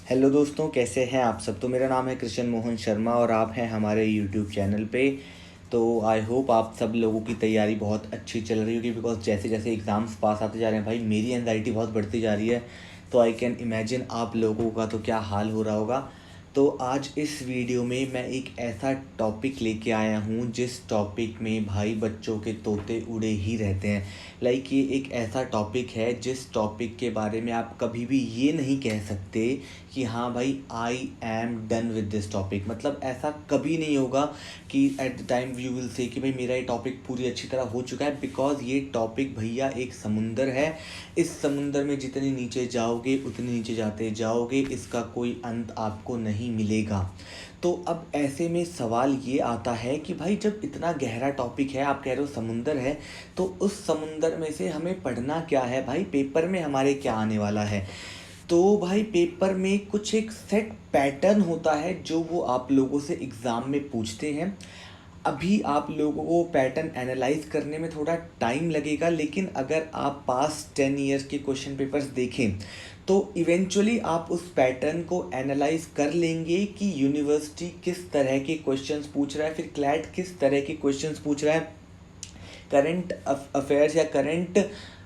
Hello दोस्तों, कैसे हैं आप सब। तो मेरा नाम है कृष्ण मोहन शर्मा और आप हैं हमारे यूट्यूब चैनल पे। तो आई होप आप सब लोगों की तैयारी बहुत अच्छी चल रही होगी, बिकॉज जैसे जैसे एग्ज़ाम्स पास आते जा रहे हैं भाई, मेरी एनजाइटी बहुत बढ़ती जा रही है। तो आई कैन इमेजिन आप लोगों का तो क्या हाल हो रहा होगा। तो आज इस वीडियो में मैं एक ऐसा टॉपिक लेके आया हूँ जिस टॉपिक में भाई बच्चों के तोते उड़े ही रहते हैं। लाइक ये एक ऐसा टॉपिक है जिस टॉपिक के बारे में आप कभी भी ये नहीं कह सकते कि हाँ भाई I am done with this topic. मतलब ऐसा कभी नहीं होगा कि at the time you will say कि भाई मेरा ये टॉपिक पूरी अच्छी तरह हो चुका है, बिकॉज ये टॉपिक भैया एक समुंदर है। इस समुंदर में जितने नीचे जाओगे उतने नीचे जाते जाओगे, इसका कोई अंत आपको नहीं मिलेगा। तो अब ऐसे में सवाल ये आता है कि भाई जब इतना गहरा टॉपिक है, आप कह रहे हो समुंदर है, तो उस समुंदर में से हमें पढ़ना क्या है भाई, पेपर में हमारे क्या आने वाला है। तो भाई पेपर में कुछ एक सेट पैटर्न होता है जो वो आप लोगों से एग्ज़ाम में पूछते हैं। अभी आप लोगों को पैटर्न एनालाइज करने में थोड़ा टाइम लगेगा, लेकिन अगर आप पास्ट 10 ईयर्स के क्वेश्चन पेपर्स देखें तो इवेंचुअली आप उस पैटर्न को एनालाइज कर लेंगे कि यूनिवर्सिटी किस तरह के क्वेश्चंस पूछ रहा है, फिर क्लैट किस तरह के क्वेश्चंस पूछ रहा है। करंट अफेयर्स या करंट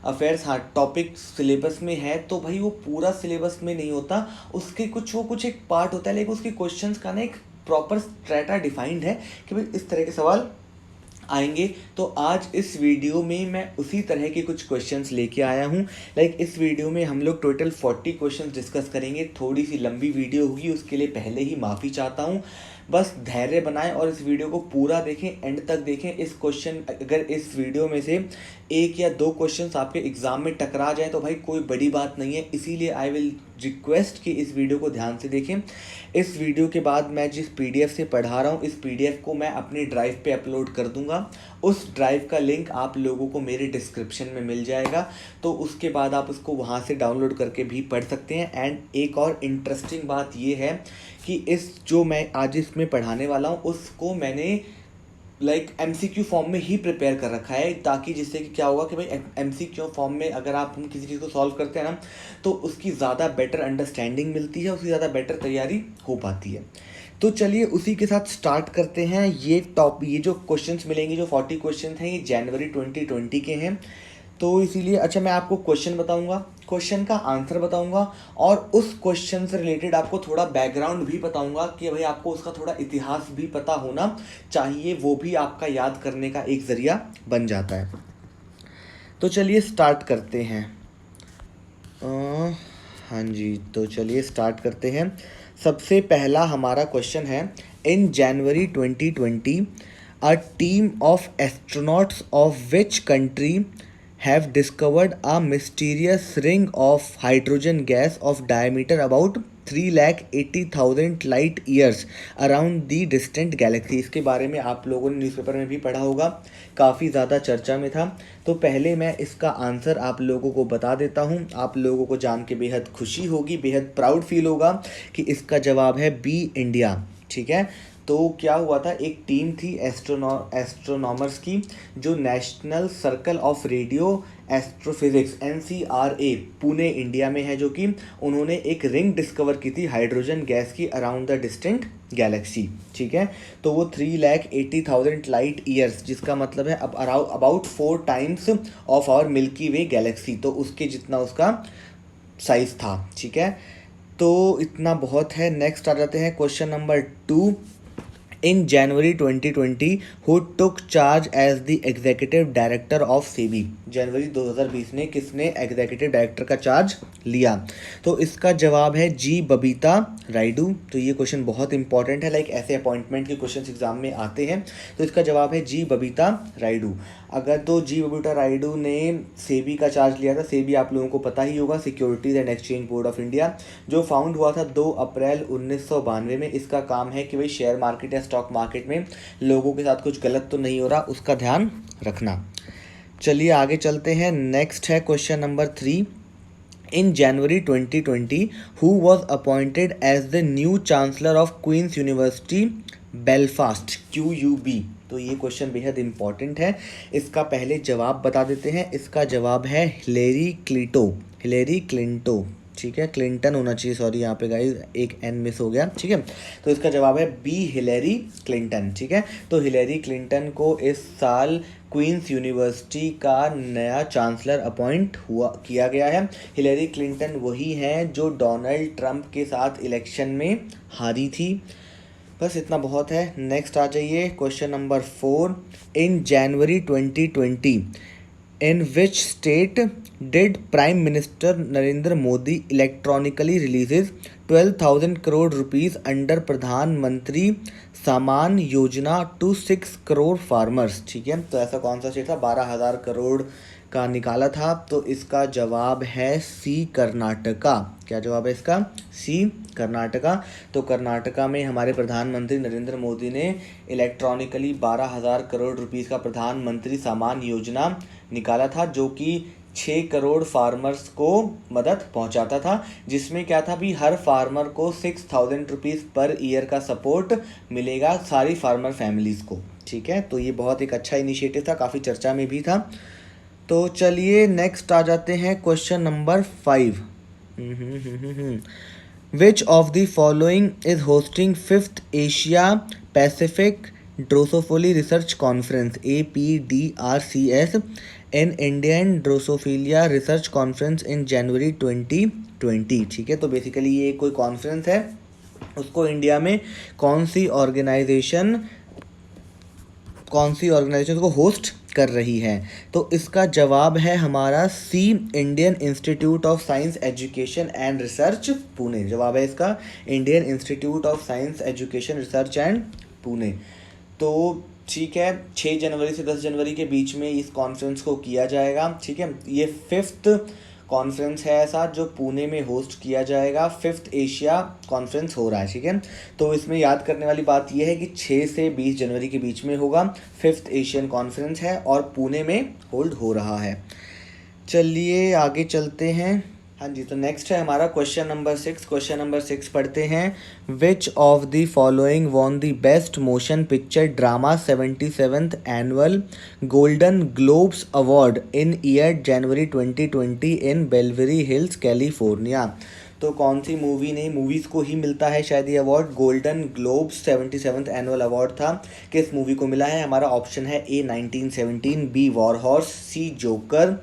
अफेयर्स, हाँ टॉपिक सिलेबस में है तो भाई वो पूरा सिलेबस में नहीं होता, उसके कुछ एक पार्ट होता है, लेकिन उसके क्वेश्चंस का ना एक प्रॉपर स्ट्रेटा डिफाइंड है कि भाई इस तरह के सवाल आएंगे। तो आज इस वीडियो में मैं उसी तरह के कुछ क्वेश्चंस लेके आया हूँ। लाइक इस वीडियो में हम लोग टोटल 40 क्वेश्चंस डिस्कस करेंगे। थोड़ी सी लंबी वीडियो होगी, उसके लिए पहले ही माफ़ी चाहता हूँ। बस धैर्य बनाएं और इस वीडियो को पूरा देखें, एंड तक देखें। इस क्वेश्चन अगर इस वीडियो में से एक या दो क्वेश्चंस आपके एग्ज़ाम में टकरा जाए तो भाई कोई बड़ी बात नहीं है, इसीलिए आई विल रिक्वेस्ट कि इस वीडियो को ध्यान से देखें। इस वीडियो के बाद मैं जिस पीडीएफ से पढ़ा रहा हूँ, इस पीडीएफ को मैं अपनी ड्राइव पे अपलोड कर दूंगा। उस ड्राइव का लिंक आप लोगों को मेरे डिस्क्रिप्शन में मिल जाएगा, तो उसके बाद आप उसको वहाँ से डाउनलोड करके भी पढ़ सकते हैं। एंड एक और इंटरेस्टिंग बात ये है कि इस जो मैं आज इसमें पढ़ाने वाला हूँ उसको मैंने एमसीक्यू फॉर्म में ही प्रिपेयर कर रखा है, ताकि जिससे कि क्या होगा कि भाई एमसीक्यू फॉर्म में अगर आप हम किसी चीज़ को सॉल्व करते हैं ना, तो उसकी ज़्यादा बेटर अंडरस्टैंडिंग मिलती है, उसकी ज़्यादा बेटर तैयारी हो पाती है। तो चलिए उसी के साथ स्टार्ट करते हैं। ये जो क्वेश्चंस मिलेंगे, जो 40 क्वेश्चंस हैं, ये जनवरी 2020 के हैं। तो इसीलिए अच्छा मैं आपको क्वेश्चन बताऊंगा, क्वेश्चन का आंसर बताऊंगा, और उस क्वेश्चन से रिलेटेड आपको थोड़ा बैकग्राउंड भी बताऊंगा कि भाई आपको उसका थोड़ा इतिहास भी पता होना चाहिए, वो भी आपका याद करने का एक ज़रिया बन जाता है। तो चलिए स्टार्ट करते हैं। हाँ जी, तो चलिए स्टार्ट करते हैं। सबसे पहला हमारा क्वेश्चन है, in January 2020 a team of astronauts of which country have discovered a mysterious ring of hydrogen gas of diameter about 3,80,000 light years around the distant galaxy। इसके बारे में आप लोगों ने न्यूज़पेपर में भी पढ़ा होगा, काफ़ी ज़्यादा चर्चा में था। तो पहले मैं इसका आंसर आप लोगों को बता देता हूँ, आप लोगों को जान के बेहद खुशी होगी, बेहद प्राउड फील होगा कि इसका जवाब है बी, इंडिया। ठीक है, तो क्या हुआ था, एक टीम थी एस्ट्रोनॉमर्स की, जो national circle of radio astrophysics NCRA Pune India में है, जो कि उन्होंने एक रिंग डिस्कवर की थी हाइड्रोजन गैस की अराउंड द डिस्टेंट गैलेक्सी। ठीक है, तो वो 3,80,000 लाइट ईयर्स, जिसका मतलब है अब about 4 times of our milky way galaxy, तो उसके जितना उसका साइज था। ठीक है, तो इतना बहुत है। नेक्स्ट आ जाते हैं question number 2। In January 2020 who took charge as the executive director of SEBI. जनवरी 2020 में किसने एग्जीक्यूटिव डायरेक्टर का चार्ज लिया? तो इसका जवाब है जी, बबीता रायडू। तो ये क्वेश्चन बहुत इंपॉर्टेंट है, लाइक ऐसे अपॉइंटमेंट के क्वेश्चन एग्जाम में आते हैं, तो इसका जवाब है जी, बबीता रायडू। अगर तो जी बबीता रायडू ने सेबी का चार्ज लिया था। सेबी आप लोगों को पता ही होगा, securities and exchange board of India, जो फाउंड हुआ था 2 अप्रैल 1992 में। इसका काम है कि भाई शेयर मार्केट या स्टॉक मार्केट में लोगों के साथ कुछ गलत तो नहीं हो रहा, उसका ध्यान रखना। चलिए आगे चलते हैं। नेक्स्ट है question number 3। In January 2020 who was appointed as the new chancellor of Queen's university Belfast, QUB। तो ये क्वेश्चन बेहद इंपॉर्टेंट है, इसका पहले जवाब बता देते हैं। इसका जवाब है हिलेरी क्लिंटन। ठीक है, क्लिंटन होना चाहिए, सॉरी यहाँ पे गाइस एक एन मिस हो गया। ठीक है, तो इसका जवाब है बी, हिलेरी क्लिंटन। ठीक है, तो हिलेरी क्लिंटन को इस साल क्वींस यूनिवर्सिटी का नया चांसलर अपॉइंट किया गया है। हिलेरी क्लिंटन वही हैं जो डोनाल्ड ट्रंप के साथ इलेक्शन में हारी थी। बस इतना बहुत है। नेक्स्ट आ जाइए, question number 4। In January 2020 in which state did prime minister Narendra Modi electronically releases 12,000 crore rupees under प्रधानमंत्री सामान योजना टू 6 करोड़ फार्मर्स। ठीक है, तो ऐसा कौन सा स्टेट था? 12,000 करोड़ का निकाला था। तो इसका जवाब है सी, कर्नाटका। क्या जवाब है इसका? सी, कर्नाटका। तो कर्नाटका में हमारे प्रधानमंत्री नरेंद्र मोदी ने इलेक्ट्रॉनिकली 12,000 करोड़ रुपीस का प्रधानमंत्री सामान योजना निकाला था, जो कि 6 करोड़ फार्मर्स को मदद पहुंचाता था, जिसमें क्या था भी, हर फार्मर को 6,000 रुपीज़ पर ईयर का सपोर्ट मिलेगा सारी फार्मर फैमिलीज़ को। ठीक है, तो ये बहुत एक अच्छा इनिशिएटिव था, काफ़ी चर्चा में भी था। तो चलिए नेक्स्ट आ जाते हैं, question number 5। Which of the following is hosting 5th Asia Pacific drosophila research conference APDRCS an Indian drosophila research conference in January 2020। ठीक है, तो बेसिकली ये कोई कॉन्फ्रेंस है, उसको इंडिया में कौन सी ऑर्गेनाइजेशन को होस्ट कर रही है? तो इसका जवाब है हमारा C, Indian institute of science education and research, Pune. जवाब है इसका Indian institute of science education research and Pune. तो ठीक है, 6 जनवरी से 10 जनवरी के बीच में इस कॉन्फ्रेंस को किया जाएगा। ठीक है, ये 5th कॉन्फ्रेंस है ऐसा जो पुणे में होस्ट किया जाएगा। 5th एशिया कॉन्फ्रेंस हो रहा है। ठीक है, तो इसमें याद करने वाली बात यह है कि 6 से 20 जनवरी के बीच में होगा। 5th एशियन कॉन्फ्रेंस है और पुणे में होल्ड हो रहा है। चलिए आगे चलते हैं। हाँ जी, तो नेक्स्ट है हमारा क्वेश्चन नंबर 6। क्वेश्चन नंबर 6 पढ़ते हैं। Which of the following won the best motion picture drama 77th annual golden globes award in year January 2020 in Beverly Hills California? तो कौन सी मूवी ने, मूवीज़ को ही मिलता है शायद ये award, golden globes 77th annual award था, किस मूवी को मिला है? हमारा ऑप्शन है A 1917, B war horse, C joker,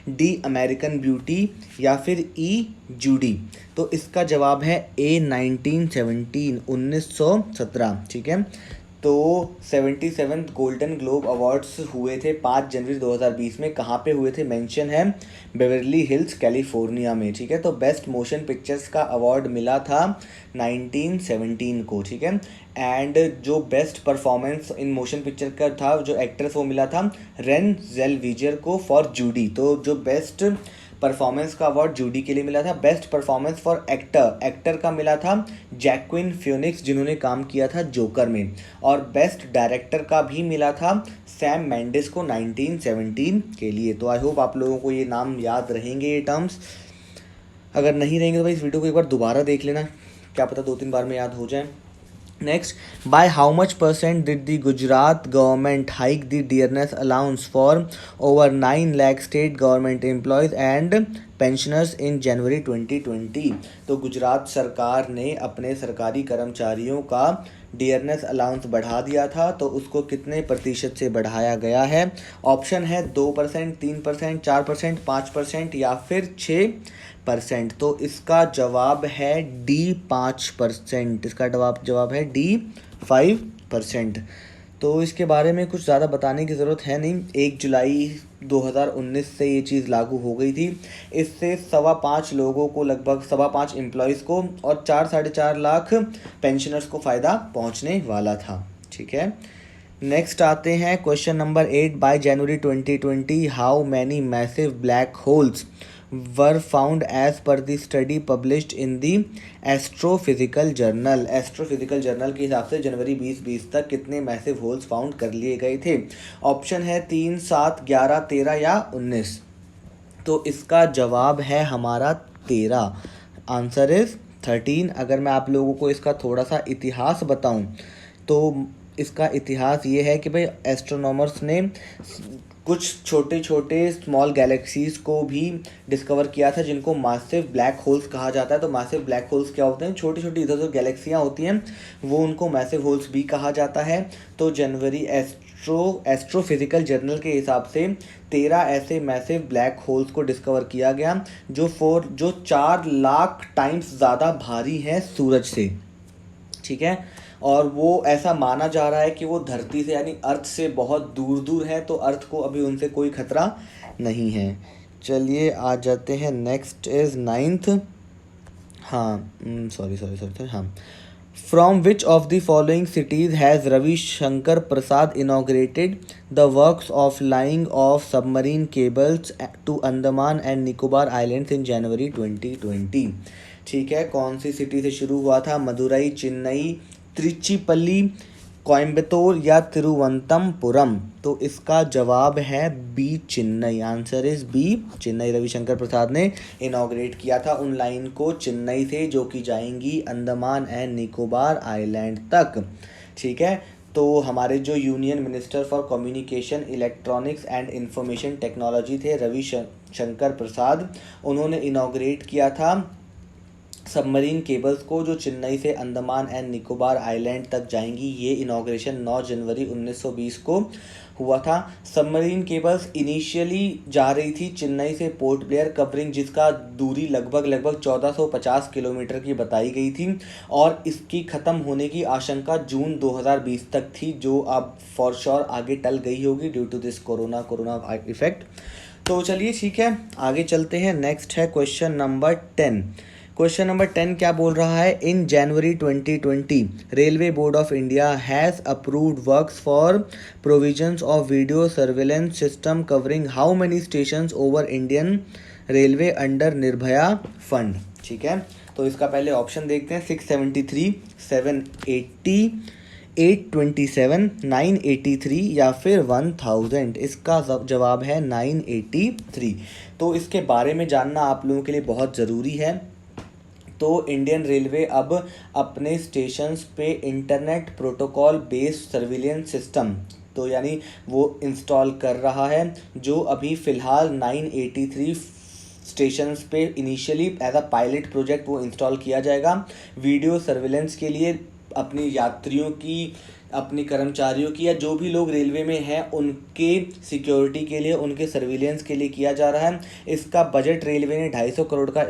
D American beauty या फिर ई जूडी। तो इसका जवाब है ए 1917, 1917। ठीक है, तो 77th गोल्डन ग्लोब अवार्ड्स हुए थे 5 जनवरी 2020 में। कहाँ पे हुए थे? मेंशन है बेवरली हिल्स कैलिफोर्निया में। ठीक है, तो बेस्ट मोशन पिक्चर्स का अवार्ड मिला था 1917 को। ठीक है, एंड जो best performance in motion picture का था, जो एक्ट्रेस, वो मिला था रेन जेलवीजर को फॉर जूडी। तो जो बेस्ट परफॉर्मेंस का अवार्ड जूडी के लिए मिला था। बेस्ट परफॉर्मेंस फॉर एक्टर का मिला था जैक्विन फिनिक्स, जिन्होंने काम किया था जोकर में। और बेस्ट डायरेक्टर का भी मिला था सैम मेंडिस को 1917 के लिए। तो आई होप आप लोगों को ये नाम याद रहेंगे, ये टर्म्स। अगर नहीं रहेंगे तो भाई इस वीडियो को एक बार दोबारा देख लेना, क्या पता 2-3 बार में याद हो जाए। Next, by how much % did the Gujarat government hike the dearness allowance for over 9 lakh state government employees and pensioners in January 2020? तो गुजरात सरकार ने अपने सरकारी कर्मचारियों का डियरनेस अलाउंस बढ़ा दिया था, तो उसको कितने प्रतिशत से बढ़ाया गया है? ऑप्शन है 2%, 3%, 4%, 5% या फिर 6%। तो इसका जवाब है डी 5%। इसका जवाब है डी 5%। तो इसके बारे में कुछ ज़्यादा बताने की ज़रूरत है नहीं। 1 जुलाई 2019 से ये चीज़ लागू हो गई थी। इससे 5.25 लोगों को, लगभग 5.25 एम्प्लॉयज़ को और 4-4.5 लाख पेंशनर्स को फ़ायदा पहुंचने वाला था। ठीक है, नेक्स्ट आते हैं question number 8। Bye January 2020 how many massive black holes were found as per the study published in the astrophysical journal? Astrophysical journal के हिसाब से जनवरी 2020 तक कितने मैसिव होल्स फाउंड कर लिए गए थे? ऑप्शन है 3, 7, 11, 13 या 19। तो इसका जवाब है हमारा 13। Answer is 13। अगर मैं आप लोगों को इसका थोड़ा सा इतिहास बताऊं तो इसका इतिहास ये है कि भाई एस्ट्रोनॉमर्स ने कुछ छोटे छोटे स्मॉल गैलेक्सीज़ को भी डिस्कवर किया था जिनको मासिव ब्लैक होल्स कहा जाता है। तो मासिव ब्लैक होल्स क्या होते हैं? छोटी छोटी इधर जो गैलेक्सियाँ होती हैं वो उनको मैसिव होल्स भी कहा जाता है। तो जनवरी एस्ट्रोफिजिकल जर्नल के हिसाब से 13 ऐसे मैसिव ब्लैक होल्स को डिस्कवर किया गया जो 4 लाख टाइम्स ज़्यादा भारी हैं सूरज से, ठीक है। और वो ऐसा माना जा रहा है कि वो धरती से यानी अर्थ से बहुत दूर दूर है, तो अर्थ को अभी उनसे कोई खतरा नहीं है। चलिए आ जाते हैं, नेक्स्ट इज 9th। हाँ सॉरी हाँ। From which of the following cities has Ravi Shankar Prasad inaugurated the works of laying of submarine cables to Andaman and Nicobar islands in January 2020? ठीक है, कौन सी सिटी से शुरू हुआ था? मदुरई, चेन्नई, त्रिचिपल्ली, कोयम्बतूर या तिरुवनंतपुरम? तो इसका जवाब है B, Chennai. Answer is B, Chennai. Ravishankar Prasad ने इनॉग्रेट किया था उन लाइन को चेन्नई से जो कि जाएंगी अंडमान एंड निकोबार आइलैंड तक, ठीक है। तो हमारे जो union minister for communication, electronics and information technology थे रविशंकर प्रसाद, उन्होंने इनॉग्रेट किया था सबमरीन केबल्स को जो चेन्नई से अंडमान एंड निकोबार आइलैंड तक जाएंगी। ये इनॉग्रेशन 9 जनवरी 1920 को हुआ था। सबमरीन केबल्स इनिशियली जा रही थी चेन्नई से पोर्ट ब्लेयर, कवरिंग जिसका दूरी लगभग 1450 किलोमीटर की बताई गई थी, और इसकी ख़त्म होने की आशंका जून 2020 तक थी, जो अब फॉर श्योर आगे टल गई होगी due to this corona effect. तो चलिए ठीक है, आगे चलते हैं। नेक्स्ट है क्वेश्चन नंबर 10। क्वेश्चन नंबर 10 क्या बोल रहा है? In January 2020 railway board of India has approved works for provisions of video surveillance system covering how many stations over Indian railway under Nirbhaya fund, ठीक है। तो इसका पहले ऑप्शन देखते हैं। 673, 780, 827, 983 या फिर 1000। इसका जवाब है 983। तो इसके बारे में जानना आप लोगों के लिए बहुत ज़रूरी है। तो इंडियन रेलवे अब अपने स्टेशंस पे internet protocol based surveillance system, तो यानी वो इंस्टॉल कर रहा है, जो अभी फ़िलहाल 983 स्टेशंस पे initially as a pilot project वो इंस्टॉल किया जाएगा वीडियो सर्विलेंस के लिए, अपनी यात्रियों की, अपने कर्मचारियों की, या जो भी लोग रेलवे में हैं उनके सिक्योरिटी के लिए, उनके सर्विलेंस के लिए किया जा रहा है। इसका बजट रेलवे ने 250 करोड़ का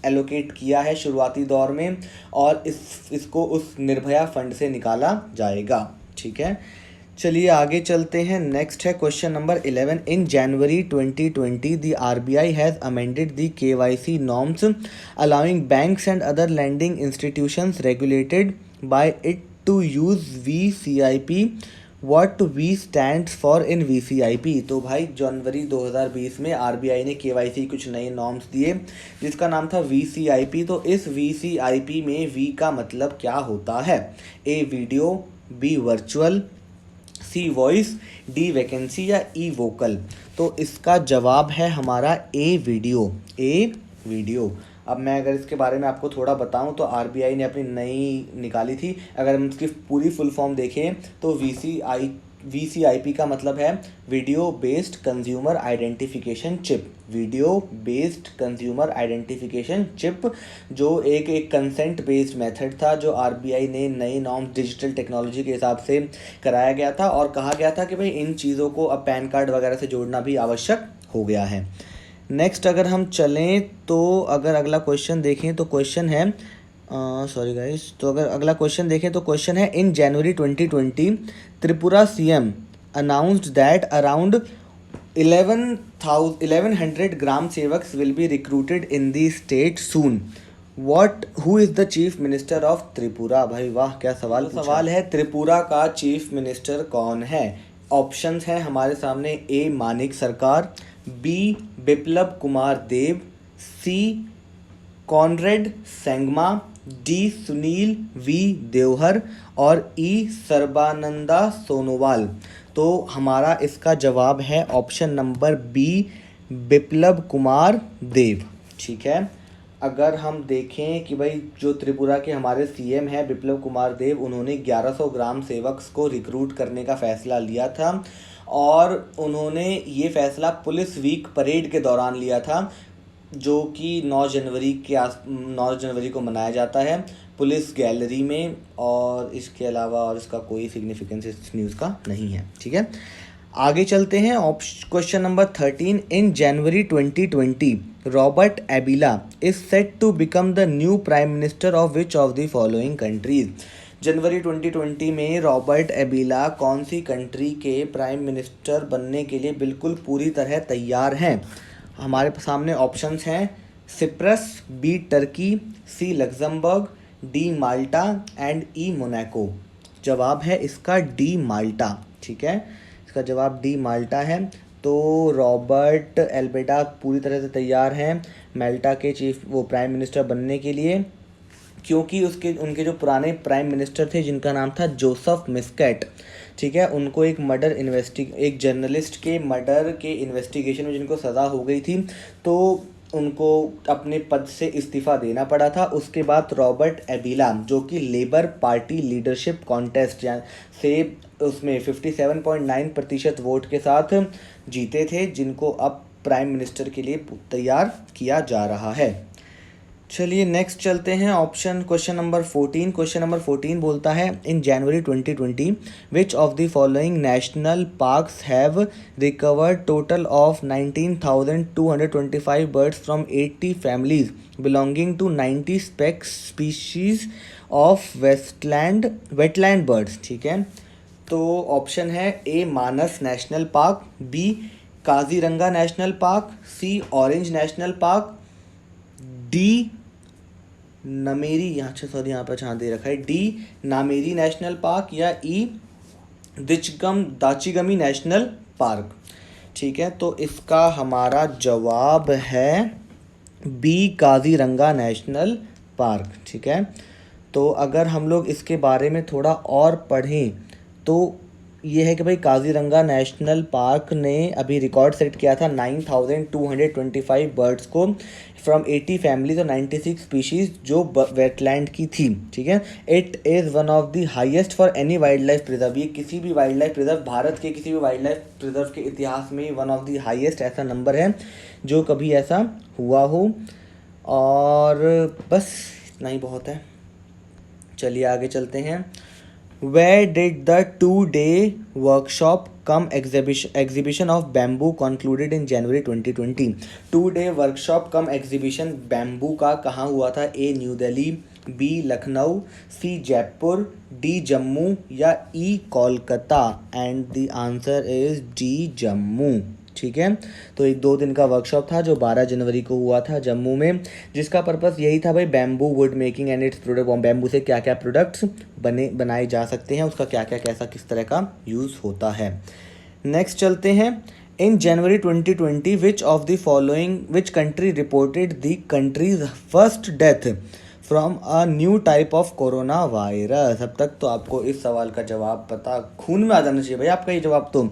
एलोकेट किया है शुरुआती दौर में, और इसको उस निर्भया फंड से निकाला जाएगा, ठीक है। चलिए आगे चलते हैं। नेक्स्ट है question number 11। In January 2020 the RBI has amended the KYC norms allowing banks and other lending institutions regulated by it to use VCIP। What we stand for in VCIP? तो भाई जनवरी 2020 में आरबीआई ने KYC कुछ नए norms दिए जिसका नाम था VCIP। तो इस VCIP में V का मतलब क्या होता है? A video, B virtual, C voice, D vacancy या E वोकल? तो इसका जवाब है हमारा A वीडियो। अब मैं अगर इसके बारे में आपको थोड़ा बताऊं तो आरबीआई ने अपनी नई निकाली थी, अगर हम इसकी पूरी फुल फॉर्म देखें तो VCIP का मतलब है video based consumer identification chip. Video based consumer identification chip, जो एक कंसेंट बेस्ड मेथड था जो आरबीआई ने नए नॉर्म्स डिजिटल टेक्नोलॉजी के हिसाब से कराया गया था, और कहा गया था कि भाई इन चीज़ों को अब पैन कार्ड वगैरह से जोड़ना भी आवश्यक हो गया है। नेक्स्ट अगर हम चलें तो अगर अगला क्वेश्चन देखें तो क्वेश्चन है सॉरी गाइस, तो अगर अगला क्वेश्चन देखें तो क्वेश्चन है in January 2020 Tripura CM announced that around 1100 gram sevaks will be recruited in the state soon. Who is the chief minister of Tripura? भाई वाह, क्या सवाल है। त्रिपुरा का चीफ मिनिस्टर कौन है? ऑप्शंस हैं हमारे सामने। A Manik Sarkar, B Biplab Kumar Deb, C Conrad Sangma, D Sunil V Deodhar और E सर्बानंदा सोनोवाल। तो हमारा इसका जवाब है option number B Biplab Kumar Deb, ठीक है। अगर हम देखें कि भाई जो त्रिपुरा के हमारे CM हैं बिप्लब कुमार देव, उन्होंने 1100 ग्राम सेवक्स को रिक्रूट करने का फ़ैसला लिया था, और उन्होंने ये फैसला पुलिस वीक परेड के दौरान लिया था, जो कि 9 जनवरी को मनाया जाता है पुलिस गैलरी में। और इसके अलावा और इसका कोई सिग्निफिकेंस इस न्यूज़ का नहीं है। ठीक है, आगे चलते हैं। Question number 13, in January 2020 Robert Abela is set to become the new prime minister of which of the following countries. जनवरी 2020 में रॉबर्ट एबिला कौन सी कंट्री के प्राइम मिनिस्टर बनने के लिए बिल्कुल पूरी तरह तैयार हैं? हमारे सामने ऑप्शंस हैं Cyprus, B Turkey, C Luxembourg, D Malta and E Monaco. जवाब है इसका डी माल्टा। ठीक है, इसका जवाब डी माल्टा है। तो रॉबर्ट एल्बेडा पूरी तरह से तैयार हैं माल्टा के प्राइम मिनिस्टर बनने के लिए, क्योंकि उनके जो पुराने प्राइम मिनिस्टर थे जिनका नाम था जोसेफ मिस्केट, ठीक है, उनको एक जर्नलिस्ट के मर्डर के इन्वेस्टिगेशन में जिनको सज़ा हो गई थी, तो उनको अपने पद से इस्तीफ़ा देना पड़ा था। उसके बाद रॉबर्ट एबिला, जो कि लेबर पार्टी लीडरशिप कॉन्टेस्ट से उसमें 57.9% वोट के साथ जीते थे, जिनको अब प्राइम मिनिस्टर के लिए तैयार किया जा रहा है। चलिए नेक्स्ट चलते हैं। Question number 14। क्वेश्चन नंबर 14 बोलता है in January 2020 which of the following national parks have recorded total of 19,225 birds from 80 families belonging to 90 species of wetland birds. ठीक है, तो ऑप्शन है A Manas national park, B Kaziranga national park, C Orang national park, D Nameri यहाँ पर जहाँ दे रखा है D Nameri national park, या ई दाचिगमी नेशनल पार्क। ठीक है, तो इसका हमारा जवाब है बी काजीरंगा नेशनल पार्क। ठीक है, तो अगर हम लोग इसके बारे में थोड़ा और पढ़ें तो ये है कि भाई काजीरंगा नेशनल पार्क ने अभी रिकॉर्ड सेट किया था 9,225 बर्ड्स को फ्रॉम 80 फैमिलीज और 96 स्पीशीज़ जो वेटलैंड की थी। ठीक है, it is one of the highest for any wild life preserve. ये किसी भी वाइल्ड लाइफ प्रिजर्व, भारत के किसी भी वाइल्ड लाइफ प्रिजर्व के इतिहास में वन ऑफ द हाईएस्ट ऐसा नंबर है जो कभी ऐसा हुआ हो। और बस इतना ही बहुत है। चलिए आगे चलते हैं। Where did the 2-day workshop cum exhibition of bamboo concluded in January 2020? 2-day workshop cum exhibition bamboo का कहाँ हुआ था? A New Delhi, B Lucknow, C Jaipur, D Jammu, या E Kolkata. And the answer is D Jammu. ठीक है, तो एक 2 दिन का वर्कशॉप था जो 12 जनवरी को हुआ था जम्मू में, जिसका पर्पस यही था भाई bamboo would making and it's product. Bamboo से क्या क्या प्रोडक्ट्स बनाए जा सकते हैं, उसका क्या क्या कैसा किस तरह का यूज़ होता है। नेक्स्ट चलते हैं। इन January 2020 which country reported the country's first death from a new type of corona virus. अब तक तो आपको इस सवाल का जवाब पता खून में आ जाना चाहिए भाई आपका ये जवाब तो,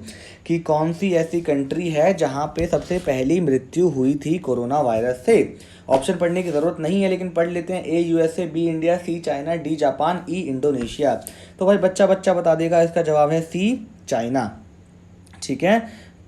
कि कौन सी ऐसी कंट्री है जहां पे सबसे पहली मृत्यु हुई थी कोरोना वायरस से। ऑप्शन पढ़ने की ज़रूरत नहीं है लेकिन पढ़ लेते हैं। A USA, B India, C China, D Japan, E Indonesia. तो भाई बच्चा बता देगा, इसका जवाब है सी चाइना। ठीक है,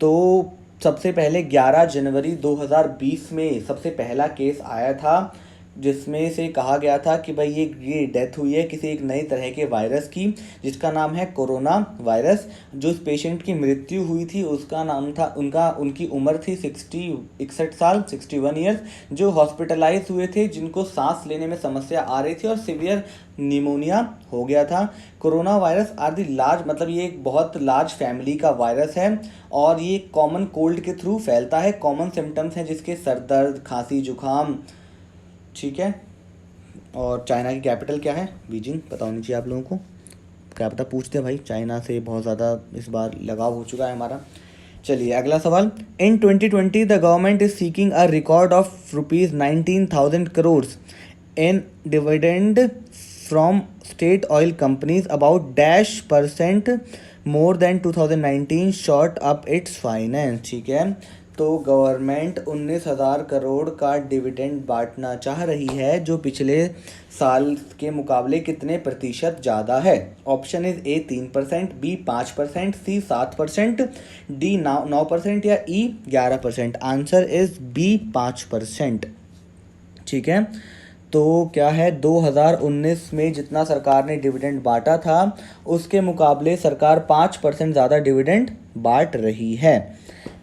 तो सबसे पहले 11 जनवरी 2020 में सबसे पहला केस आया था जिसमें से कहा गया था कि भाई ये डेथ हुई है किसी एक नई तरह के वायरस की जिसका नाम है कोरोना वायरस। जो इस पेशेंट की मृत्यु हुई थी उसका नाम था उनकी उम्र थी 61 साल 61 ईयर्स, जो हॉस्पिटलाइज हुए थे, जिनको सांस लेने में समस्या आ रही थी और सीवियर निमोनिया हो गया था। Corona virus are the large, मतलब ये एक बहुत लार्ज फैमिली का वायरस है और ये कॉमन कोल्ड के थ्रू फैलता है। कॉमन सिम्टम्स हैं जिसके सर दर्द, खांसी, जुकाम। ठीक है, और चाइना की कैपिटल क्या है? बीजिंग। पता होनी चाहिए आप लोगों को, क्या पता पूछते हैं भाई, चाइना से बहुत ज़्यादा इस बार लगाव हो चुका है हमारा। चलिए अगला सवाल। इन 2020 the government is seeking a record of ₹19,000 crore in dividend from state oil companies about %% more than 2019 short up it's finance. ठीक है, तो गवर्नमेंट 19,000 करोड़ का डिविडेंड बांटना चाह रही है, जो पिछले साल के मुकाबले कितने प्रतिशत ज़्यादा है। Option is A 3%, B 5%, C 7%, D 9% या ई 11%। Answer is B 5%। ठीक है, तो क्या है, 2019 में जितना सरकार ने डिविडेंड बांटा था उसके मुकाबले सरकार 5% ज़्यादा डिविडेंड बांट रही है।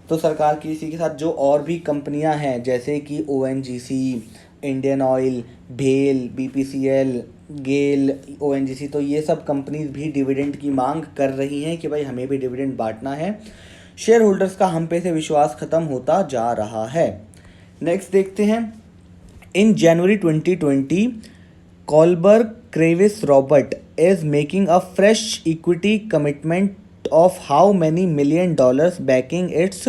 तो सरकार की इसी के साथ जो और भी कंपनियां हैं जैसे कि ONGC, इंडियन ऑयल, भेल, BPCL, गेल, ONGC, तो ये सब कंपनीज भी डिविडेंड की मांग कर रही हैं कि भाई हमें भी डिविडेंड बांटना है। शेयर होल्डर्स का हम पे से विश्वास खत्म होता जा रहा है। नेक्स्ट देखते हैं। इन January 2020 Kohlberg Kravis Robert is making a fresh equity commitment of how many $1 million backing its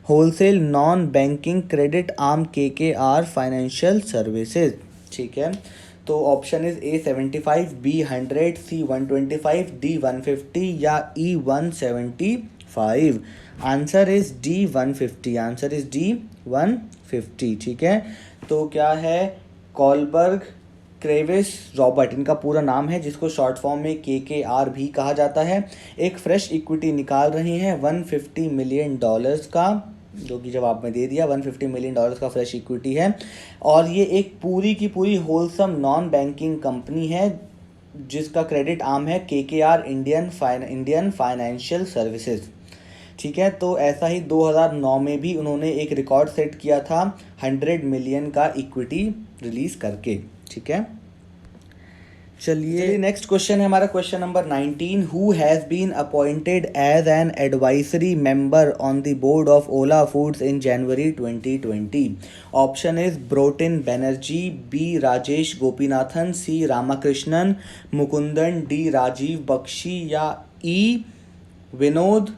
wholesale non-banking credit arm KKR Financial Services। ठीक है, तो option is A 75, B 100, C 125, D 150 या E 175। Answer is D 150। Answer is D 150। ठीक है, तो क्या है, Kohlberg crevice Robert इनका पूरा नाम है, जिसको शॉर्ट फॉर्म में KKR भी कहा जाता है, एक फ्रेश इक्विटी निकाल रही हैं $150 मिलियन का, जो कि जवाब में दे दिया। $150 मिलियन का फ्रेश इक्विटी है, और ये एक पूरी की पूरी होलसम नॉन बैंकिंग कंपनी है जिसका क्रेडिट आर्म है KKR इंडियन फाइनेंशियल सर्विसेज। ठीक है, तो ऐसा ही 2009 में भी उन्होंने एक रिकॉर्ड सेट किया था 100 मिलियन का इक्विटी रिलीज करके। ठीक है, चलिए नेक्स्ट क्वेश्चन है हमारा, question number 19। Who has been appointed as an advisory member on the board of Ola foods in January 2020। Option is Brotin Banerjee, B Rajesh Gopinathan, C Ramakrishnan Mukundan, D Rajiv Bakshi या ई विनोद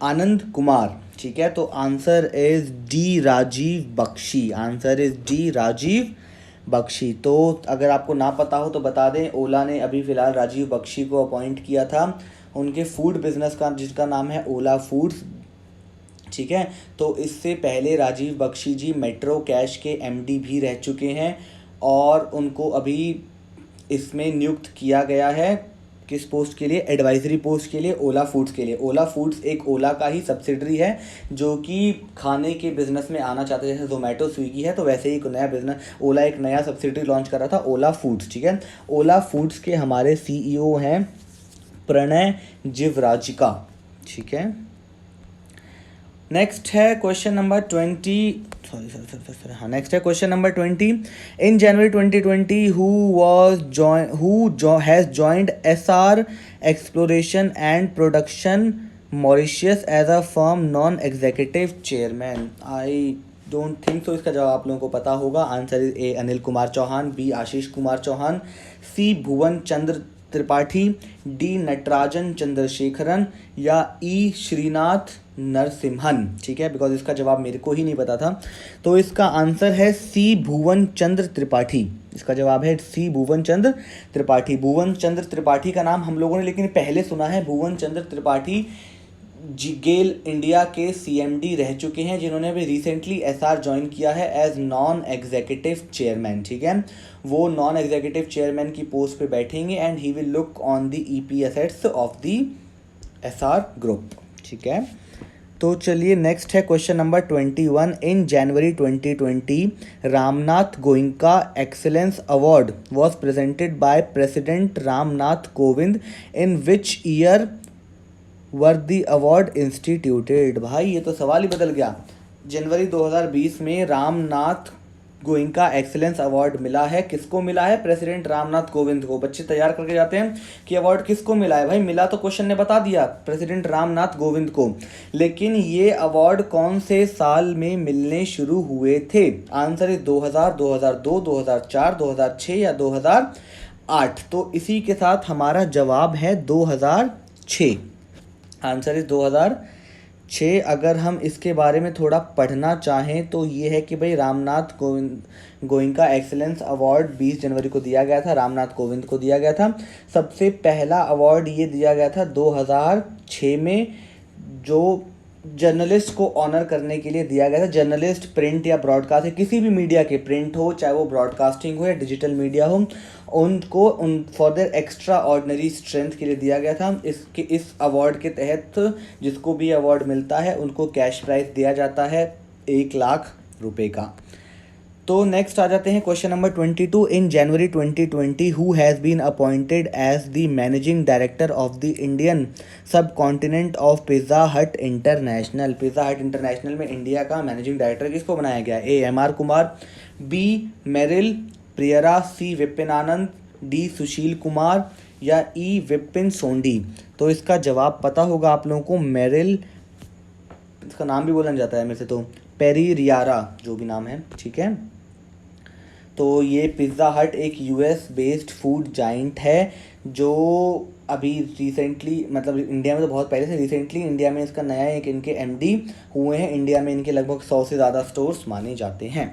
आनंद कुमार। ठीक है, तो answer is D Rajiv Bakshi. Answer is D Rajiv Bakshi. तो अगर आपको ना पता हो तो बता दें, ओला ने अभी फ़िलहाल राजीव बख्शी को अपॉइंट किया था उनके फूड बिजनेस का, जिसका नाम है ओला फूड्स। ठीक है, तो इससे पहले राजीव बख्शी जी मेट्रो कैश के MD भी रह चुके हैं, और उनको अभी इसमें नियुक्त किया गया है किस पोस्ट के लिए, एडवाइजरी पोस्ट के लिए, ओला फूड्स के लिए। ओला फूड्स एक ओला का ही सब्सिडरी है जो कि खाने के बिजनेस में आना चाहते हैं, जैसे जोमेटो स्विगी है, तो वैसे ही एक नया बिजनेस ओला एक नया सब्सिडरी लॉन्च कर रहा था, ओला फूड्स। ठीक है, ओला फूड्स के हमारे CEO हैं प्रणय जिवराजिका। ठीक है, नेक्स्ट है क्वेश्चन नंबर 20। हाँ, नेक्स्ट है question number 20। In January 2020 who has joined SR exploration and production Mauritius as a firm non executive chairman. I don't think so, इसका जवाब आप लोगों को पता होगा। Answer is A Anil Kumar Chauhan, B Ashish Kumar Chauhan, C Bhuvan Chandra Tripathi, D Natarajan Chandrasekaran या ई श्रीनाथ नरसिम्हन। ठीक है, बिकॉज इसका जवाब मेरे को ही नहीं पता था, तो इसका आंसर है सी भुवन चंद्र त्रिपाठी। इसका जवाब है सी भुवन चंद्र त्रिपाठी। भुवन चंद्र त्रिपाठी का नाम हम लोगों ने लेकिन पहले सुना है। भुवन चंद्र त्रिपाठी गेल इंडिया के CMD रह चुके हैं, जिन्होंने अभी रिसेंटली SR ज्वाइन किया है एज नॉन एग्जीक्यूटिव चेयरमैन। ठीक है, वो नॉन एग्जीक्यूटिव चेयरमैन की पोस्ट पे बैठेंगे and he will look on the EP assets of the SR group. ठीक है, तो चलिए नेक्स्ट है question number 21। In January 2020 Ramnath Goenka excellence award was presented by president Ramnath Kovind. In which year were the award instituted. भाई ये तो सवाल ही बदल गया। जनवरी 2020 में रामनाथ गोइंका एक्सीलेंस अवार्ड मिला है। किसको मिला है? प्रेसिडेंट रामनाथ कोविंद को। बच्चे तैयार करके जाते हैं कि अवार्ड किसको मिला है। भाई मिला तो क्वेश्चन ने बता दिया, प्रेसिडेंट रामनाथ कोविंद को, लेकिन ये अवार्ड कौन से साल में मिलने शुरू हुए थे? आंसर है 2000, 2002, 2004, 2006 या 2008। तो इसी के साथ हमारा जवाब है 2006। Answer is 2006। अगर हम इसके बारे में थोड़ा पढ़ना चाहें तो ये है कि भाई रामनाथ गोइंका एक्सीलेंस अवार्ड 20 जनवरी को दिया गया था, रामनाथ कोविंद को दिया गया था। सबसे पहला अवार्ड ये दिया गया था 2006 में, जो जर्नलिस्ट को ऑनर करने के लिए दिया गया था। जर्नलिस्ट प्रिंट या ब्रॉडकास्ट है, किसी भी मीडिया के, प्रिंट हो चाहे वो ब्रॉडकास्टिंग हो या डिजिटल मीडिया हो, उनको for their extra ordinary strength के लिए दिया गया था। इस अवार्ड के तहत जिसको भी अवार्ड मिलता है उनको कैश प्राइज दिया जाता है 1,00,000 रुपये का। तो नेक्स्ट आ जाते हैं question number 22। In January 2020 who has been appointed as the managing director of the Indian sub continent of pizza hut international. Pizza hut international में इंडिया का मैनेजिंग डायरेक्टर किसको बनाया गया? A M R Kumar, B Meryl Pereira, C Vipin Anand, D Sushil Kumar या E Vipin सोंडी। तो इसका जवाब पता होगा आप लोगों को, मेरिल, इसका नाम भी बोला जाता है मेरे से तो पेरिरियारा, जो भी नाम है, ठीक है। तो ये पिज़्ज़ा हट एक यूएस बेस्ड फूड जाइंट है जो अभी रिसेंटली, मतलब इंडिया में तो बहुत पहले से, रिसेंटली इंडिया में इसका नया एक इनके एमडी हुए हैं। इंडिया में इनके लगभग 100 से ज़्यादा स्टोर्स माने जाते हैं।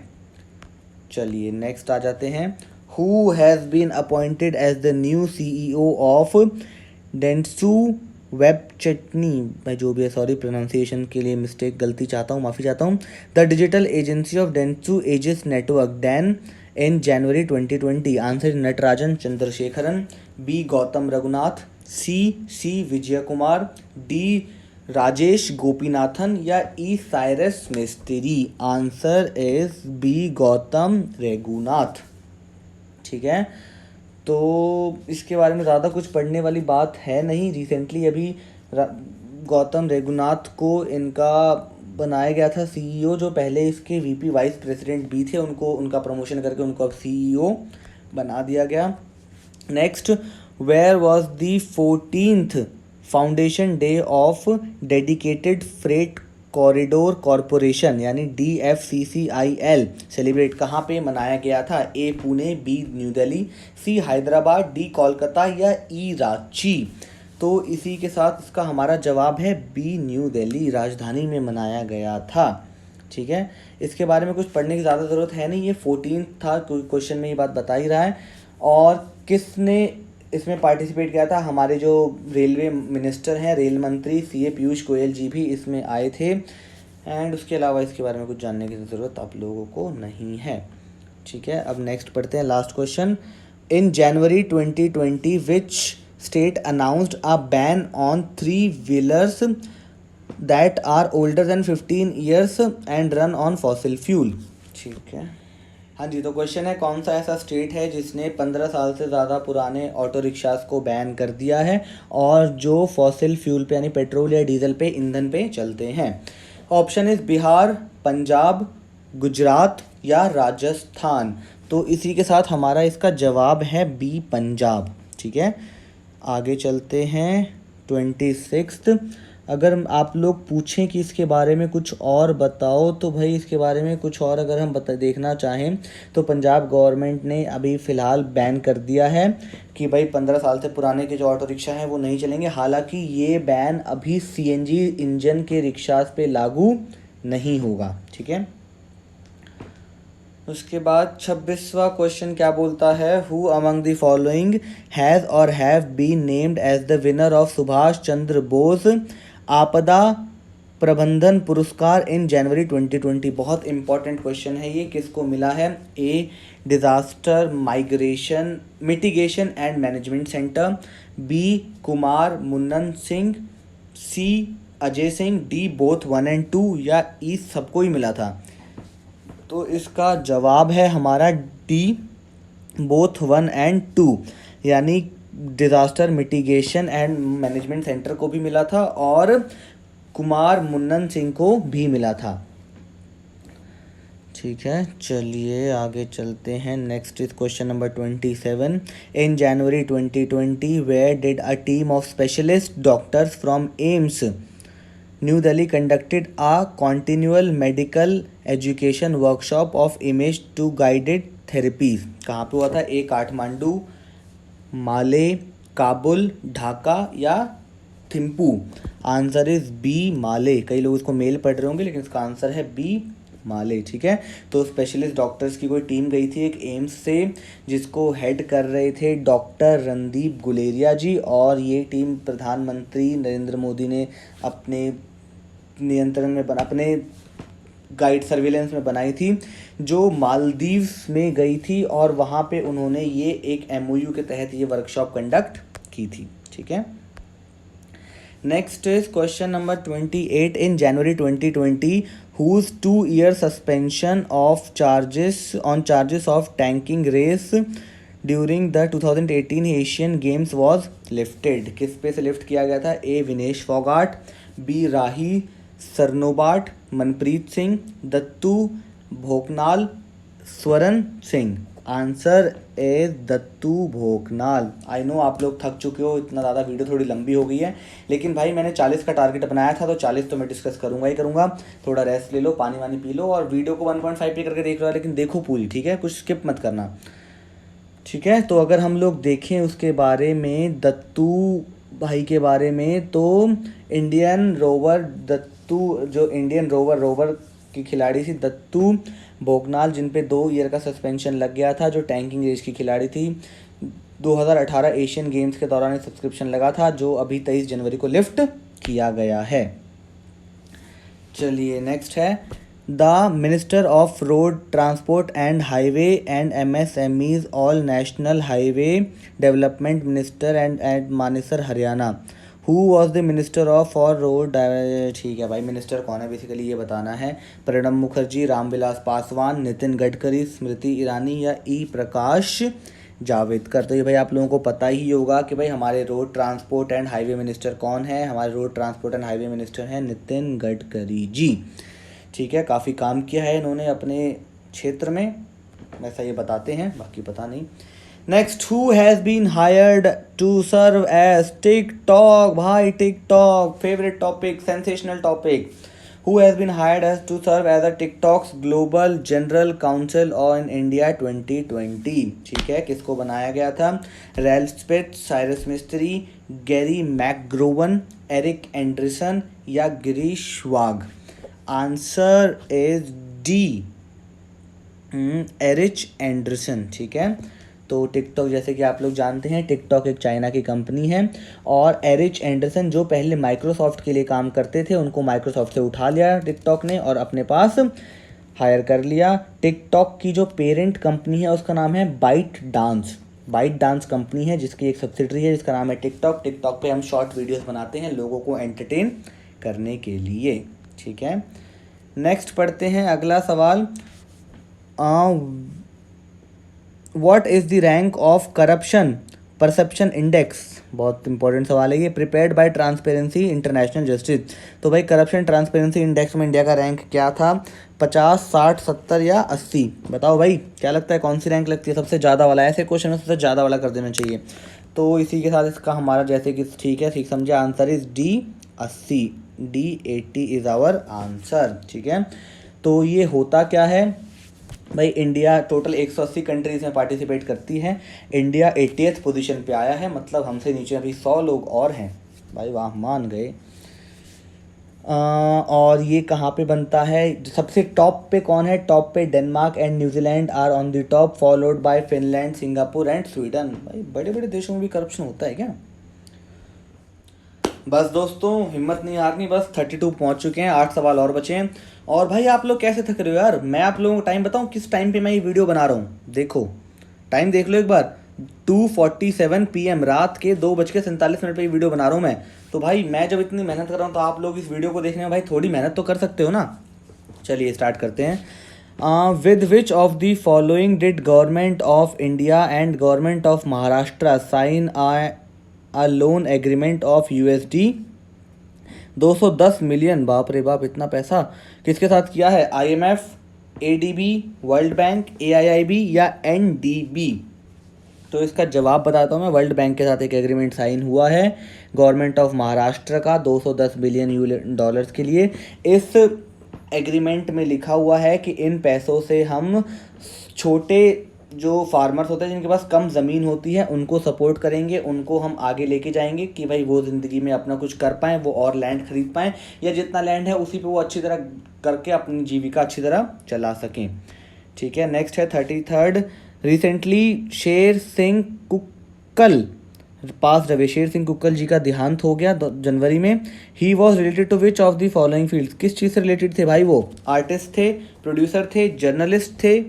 चलिए नेक्स्ट आ जाते हैं। Who has been appointed as the new CEO of Dentsu Webchutney, मैं जो भी है सॉरी प्रोनाउंसिएशन के लिए मिस्टेक, गलती चाहता हूँ, माफ़ी चाहता हूँ। The digital agency of Dentsu Aegis network then in January 2020। Answer Natarajan Chandrasekaran, B Gautam Raghunath, C Vijay Kumar, D Rajesh Gopinathan या E Cyrus Mistry. Answer is B Gautam Raghunath, ठीक है। तो इसके बारे में ज़्यादा कुछ पढ़ने वाली बात है नहीं। रिसेंटली अभी गौतम रघुनाथ को इनका बनाया गया था CEO, जो पहले इसके VP वाइस प्रेसिडेंट भी थे, उनको उनका प्रमोशन करके उनको अब CEO बना दिया गया। Next, where was the 14th foundation day of dedicated freight corridor corporation यानी DFCCIL सेलिब्रेट कहाँ पे मनाया गया था? A Pune, B new Delhi, C Hyderabad, D Kolkata या ई रांची। तो इसी के साथ इसका हमारा जवाब है बी न्यू दिल्ली, राजधानी में मनाया गया था, ठीक है। इसके बारे में कुछ पढ़ने की ज़्यादा ज़रूरत है नहीं, ये 14 था, क्वेश्चन में ये बात बता ही रहा है। और किसने इसमें पार्टिसिपेट किया था? हमारे जो रेलवे मिनिस्टर हैं, रेल मंत्री CA पीयूष गोयल जी भी इसमें आए थे। एंड उसके अलावा इसके बारे में कुछ जानने की ज़रूरत आप लोगों को नहीं है, ठीक है। अब नेक्स्ट पढ़ते हैं, last question. In January 2020 which state announced a ban on 3-wheelers that are older than 15 years and run on fossil fuel, ठीक है। हाँ जी, तो क्वेश्चन है कौन सा ऐसा स्टेट है जिसने 15 साल से ज़्यादा पुराने ऑटो रिक्शास को बैन कर दिया है और जो फॉसिल फ्यूल पे यानी पेट्रोल या डीजल पे, ईंधन पे चलते हैं। ऑप्शन इज़ बिहार, पंजाब, गुजरात या राजस्थान। तो इसी के साथ हमारा इसका जवाब है बी पंजाब, ठीक है। आगे चलते हैं 26th। अगर आप लोग पूछें कि इसके बारे में कुछ और बताओ तो भाई इसके बारे में कुछ और अगर हम देखना चाहें तो पंजाब गवर्नमेंट ने अभी फ़िलहाल बैन कर दिया है कि भाई 15 साल से पुराने के जो ऑटो रिक्शा हैं वो नहीं चलेंगे। हालांकि ये बैन अभी CNG इंजन के रिक्शास पे लागू नहीं होगा, ठीक है। उसके बाद 26वां क्वेश्चन क्या बोलता है? Who among the following has और have been named as the winner of Subhash Chandra Bose आपदा प्रबंधन पुरस्कार इन जनवरी 2020। बहुत इंपॉर्टेंट क्वेश्चन है ये, किसको मिला है? A disaster mitigation and management centre, B Kumar Munnan Singh, C Ajay Singh, D both 1 and 2 या ई सबको ही मिला था। तो इसका जवाब है हमारा डी बोथ 1 and 2, यानी disaster mitigation and management centre को भी मिला था और कुमार मुन्नन सिंह को भी मिला था, ठीक है। चलिए आगे चलते हैं। Next is question number 27। In January 2020 where did a team of specialist doctors from AIIMS new Delhi conducted a continual medical education workshop of image to guided therapies. कहाँ पे हुआ था? ए काठमांडू, माले, काबुल, ढाका या थिम्पू। आंसर इज बी माले। कई लोग इसको मेल पढ़ रहे होंगे लेकिन इसका आंसर है बी माले, ठीक है। तो स्पेशलिस्ट डॉक्टर्स की कोई टीम गई थी एक एम्स से जिसको हेड कर रहे थे डॉक्टर रणदीप गुलेरिया जी, और ये टीम प्रधानमंत्री नरेंद्र मोदी ने अपने नियंत्रण में अपने गाइड सर्विलेंस में बनाई थी, जो मालदीव्स में गई थी और वहाँ पे उन्होंने ये एक MOU के तहत ये वर्कशॉप कंडक्ट की थी। ठीक है, next is question number 28। In January 2020 whose 2-year suspension of charges of tanking race during the 2018 Asian Games was lifted। किस पे से लिफ्ट किया गया था? A Vinesh Phogat, B Rahi Sarnobat, Manpreet Singh, Dattu Bhokanal, Swaran Singh. Answer is Dattu Bhokanal. I know आप लोग थक चुके हो, इतना ज़्यादा वीडियो थोड़ी लंबी हो गई है, लेकिन भाई मैंने 40 का टारगेट बनाया था तो 40 तो मैं डिस्कस करूंगा ही करूंगा। थोड़ा रेस्ट ले लो, पानी वानी पी लो और वीडियो को 1.5 पे करके देख लो, लेकिन देखो पूरी, ठीक है, कुछ स्किप मत करना। ठीक है, तो अगर हम लोग देखें उसके बारे में, दत्तू भाई के बारे में, तो इंडियन रोवर दत्तू, जो इंडियन रोवर की खिलाड़ी थी दत्तू भोकनाल, जिन पे 2 ईयर का सस्पेंशन लग गया था, जो टैंकिंग रेस की खिलाड़ी थी। 2018 एशियन गेम्स के दौरान एक सब्सक्रिप्शन लगा था, जो अभी 23 जनवरी को लिफ्ट किया गया है। चलिए नेक्स्ट है, the minister of road transport and highway and MSMEs all national highway development minister and Manesar Haryana. Who was the minister of for road. ठीक है भाई, मिनिस्टर कौन है बेसिकली ये बताना है। प्रणब मुखर्जी, रामविलास पासवान, नितिन गडकरी, स्मृति ईरानी या ई प्रकाश जावड़ेकर। तो ये भाई आप लोगों को पता ही होगा कि भाई हमारे road transport and highway minister कौन है। हमारे road transport and highway minister हैं नितिन गडकरी जी। ठीक है, काफ़ी काम किया है इन्होंने अपने क्षेत्र में, वैसा ये बताते हैं, बाकी पता नहीं। Next, who has been hired to serve as TikTok. भाई TikTok favourite topic, sensational topic. Who has been hired as to serve as a TikTok's global general council on India 2020। ठीक है, किसको बनाया गया था? Ralph Spitt, Cyrus Mistry, Gary McGrowan, Eric Anderson या Girish Wagh. Answer is D, Erich Anderson. ठीक है, तो टिकटॉक जैसे कि आप लोग जानते हैं, टिकटॉक एक चाइना की कंपनी है और एरिच एंडरसन जो पहले माइक्रोसॉफ्ट के लिए काम करते थे, उनको माइक्रोसॉफ्ट से उठा लिया टिकटॉक ने और अपने पास हायर कर लिया। टिकटॉक की जो पेरेंट कंपनी है उसका नाम है बाइट डांस कंपनी है, जिसकी एक सब्सिडरी है जिसका नाम है टिकटॉक। टिकटॉक पे हम शॉर्ट वीडियोस बनाते हैं लोगों को एंटरटेन करने के लिए। ठीक है, नेक्स्ट पढ़ते हैं अगला सवाल। What is the rank of corruption perception index. बहुत इंपॉर्टेंट सवाल है ये, prepared by transparency international justice. तो भाई करप्शन ट्रांसपेरेंसी इंडेक्स में इंडिया का रैंक क्या था? 50, 60, 70 या 80? बताओ भाई क्या लगता है, कौन सी रैंक लगती है सबसे ज़्यादा वाला? ऐसे क्वेश्चन में सबसे ज़्यादा वाला कर देना चाहिए। तो इसी के साथ इसका हमारा जैसे कि ठीक है, ठीक समझे, answer is D 80। D 80 is our answer. ठीक है, तो ये होता क्या है भाई, इंडिया टोटल 180 कंट्रीज़ में पार्टिसिपेट करती है, इंडिया 80th पोजीशन पे आया है, मतलब हमसे नीचे अभी 100 लोग और हैं। भाई वाह, मान गए। और ये कहाँ पे बनता है? सबसे टॉप पे कौन है? टॉप पे Denmark and New Zealand are on the top, followed by Finland, Singapore and Sweden. भाई बड़े बड़े देशों में भी करप्शन होता है क्या? बस दोस्तों हिम्मत नहीं हारनी, बस 32 पहुंच चुके हैं, 8 सवाल और बचे हैं। और भाई आप लोग कैसे थक रहे हो यार? मैं आप लोगों को टाइम बताऊं किस टाइम पे मैं ये वीडियो बना रहा हूँ। देखो टाइम देख लो एक बार, 2:47 PM, रात के 2:47 पे ये वीडियो बना रहा हूँ मैं। तो भाई मैं जब इतनी मेहनत कर रहा हूँ तो आप लोग इस वीडियो को देखने में भाई थोड़ी मेहनत तो कर सकते हो ना। चलिए स्टार्ट करते हैं। With which of the following did government of India and government of Maharashtra sign a loan agreement of USD 210 million. बाप रे बाप, इतना पैसा किसके साथ किया है? IMF, ADB, world bank, AIIB या NDB? तो इसका जवाब बताता हूँ मैं। वर्ल्ड बैंक के साथ एक एग्रीमेंट साइन हुआ है गवर्नमेंट ऑफ महाराष्ट्र का 210 बिलियन डॉलर्स के लिए। इस एग्रीमेंट में लिखा हुआ है कि इन पैसों से हम छोटे जो फार्मर्स होते हैं जिनके पास कम ज़मीन होती है उनको सपोर्ट करेंगे, उनको हम आगे लेके जाएंगे कि भाई वो ज़िंदगी में अपना कुछ कर पाएँ, वो और लैंड खरीद पाएँ, या जितना लैंड है उसी पे वो अच्छी तरह करके अपनी जीविका अच्छी तरह चला सकें। ठीक है, नेक्स्ट है 33rd। रिसेंटली शेर सिंह कुक्कल पास रविशेर सिंह कुक्कल जी का देहांत हो गया जनवरी में। He was related to which of the following fields, किस चीज़ से रिलेटेड थे भाई वो? आर्टिस्ट थे, प्रोड्यूसर थे, जर्नलिस्ट थे,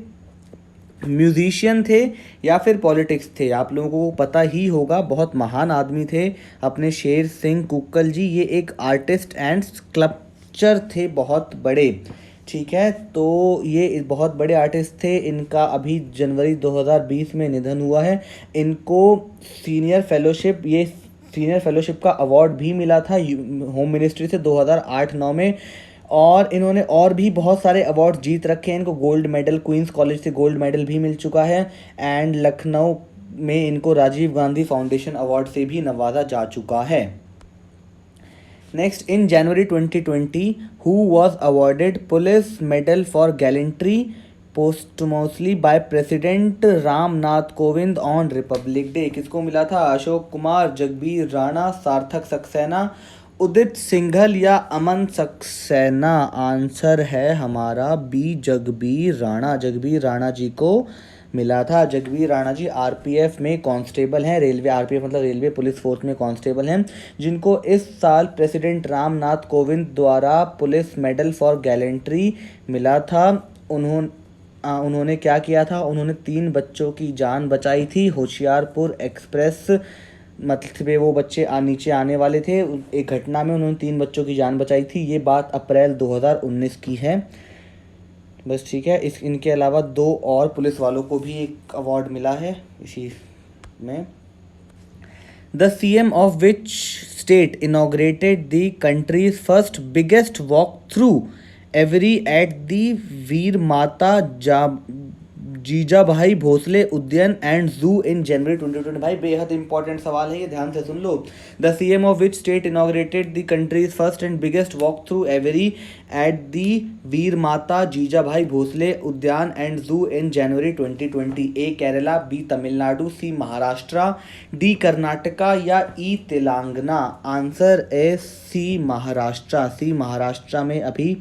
म्यूजिशियन थे या फिर पॉलिटिक्स थे? आप लोगों को पता ही होगा, बहुत महान आदमी थे अपने शेर सिंह कुक्कल जी। ये एक आर्टिस्ट एंड स्कल्पचर थे बहुत बड़े, ठीक है। तो ये बहुत बड़े आर्टिस्ट थे। इनका अभी जनवरी 2020 में निधन हुआ है। इनको सीनियर फेलोशिप का अवार्ड भी मिला था होम मिनिस्ट्री से 2008-9 में। और इन्होंने और भी बहुत सारे अवार्ड जीत रखे हैं। इनको गोल्ड मेडल, क्वींस कॉलेज से गोल्ड मेडल भी मिल चुका है। एंड लखनऊ में इनको राजीव गांधी फाउंडेशन अवार्ड से भी नवाजा जा चुका है। Next, in January 2020 who was awarded police medal for gallantry posthumously by president Ramnath Kovind on republic day? किसको मिला था? अशोक कुमार, जगबीर राणा, सार्थक सक्सेना, उदित सिंघल या अमन सक्सेना? आंसर है हमारा बी, जगबीर राणा। जगबीर राणा जी को मिला था। जगबीर राणा जी आरपीएफ में कांस्टेबल हैं, रेलवे, आरपीएफ मतलब रेलवे पुलिस फोर्स में कांस्टेबल हैं, जिनको इस साल प्रेसिडेंट रामनाथ कोविंद द्वारा पुलिस मेडल फॉर गैलेंट्री मिला था। उन्होंने क्या किया था? उन्होंने 3 बच्चों की जान बचाई थी। होशियारपुर एक्सप्रेस मतलब वो बच्चे नीचे आने वाले थे, एक घटना में उन्होंने 3 बच्चों की जान बचाई थी। ये बात अप्रैल 2019 की है। बस ठीक है। इनके अलावा 2 और पुलिस वालों को भी एक अवार्ड मिला है इसी में। The CM of which state inaugurated the country's first biggest walk through aviary at the Veer Mata Jijabai Bhosale Udyan and zoo in January 2020? भाई बेहद इंपॉर्टेंट सवाल है ये, ध्यान से सुन लो। The CM of which state inaugurated the country's first and biggest walk through aviary at the Veer Mata Jijabai Bhosale Udyan and zoo in January 2020? A Kerala, B Tamil Nadu, C Maharashtra, D Karnataka या E Telangana? Answer a C Maharashtra. C Maharashtra में अभी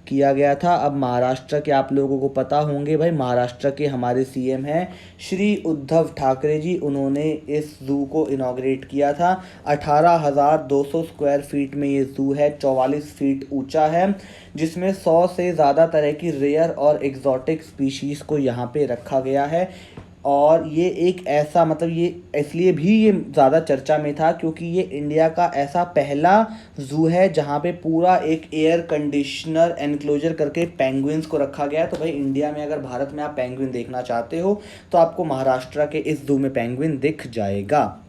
किया गया था। अब महाराष्ट्र के आप लोगों को पता होंगे भाई, महाराष्ट्र के हमारे सीएम हैं श्री उद्धव ठाकरे जी। उन्होंने इस जू को इनॉग्रेट किया था। 18,200 स्क्वायर फीट में ये जू है, 44 फीट ऊंचा है, जिसमें 100 से ज़्यादा तरह की रेयर और एग्जॉटिक स्पीशीज़ को यहाँ पे रखा गया है। और ये एक ऐसा मतलब ये इसलिए भी ये ज़्यादा चर्चा में था क्योंकि ये इंडिया का ऐसा पहला ज़ू है जहाँ पे पूरा एक एयर कंडीशनर एनक्लोजर करके पेंगुइन्स को रखा गया है। तो भाई इंडिया में अगर भारत में आप पेंगुइन देखना चाहते हो तो आपको महाराष्ट्र के इस ज़ू में पेंगुइन दिख जाएगा,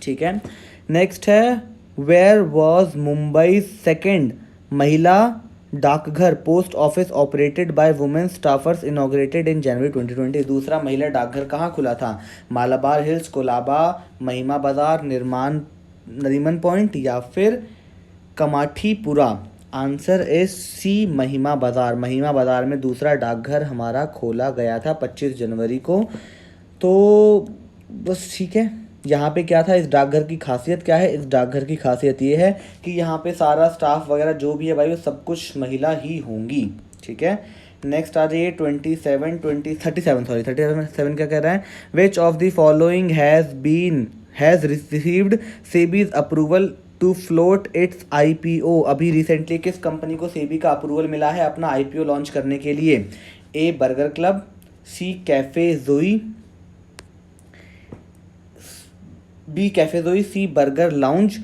ठीक है। नेक्स्ट है, वेयर वॉज मुंबई सेकेंड महिला डाकघर post office operated by women staffers inaugurated in January 2020? दूसरा महिला डाकघर कहाँ खुला था? मालाबार हिल्स, कोलाबा, महिमा बाजार, नरीमन पॉइंट या फिर कमाठीपुरा? आंसर इज सी, महिमा बाजार। महिमा बाजार में दूसरा डाकघर हमारा खोला गया था 25 जनवरी को। तो बस ठीक है। यहाँ पे क्या था, इस डाकघर की खासियत क्या है? इस डाकघर की खासियत ये है कि यहाँ पे सारा स्टाफ वगैरह जो भी है भाई वो सब कुछ महिला ही होंगी, ठीक है। नेक्स्ट आ जाइए 37 क्या कह रहा है? Which of the following has received SEBI's approval to float its IPO? अभी रिसेंटली किस कंपनी को सेबी का अप्रूवल मिला है अपना आईपीओ लॉन्च करने के लिए? A burger club, C cafe Joey, B cafe Joey, C burger lounge,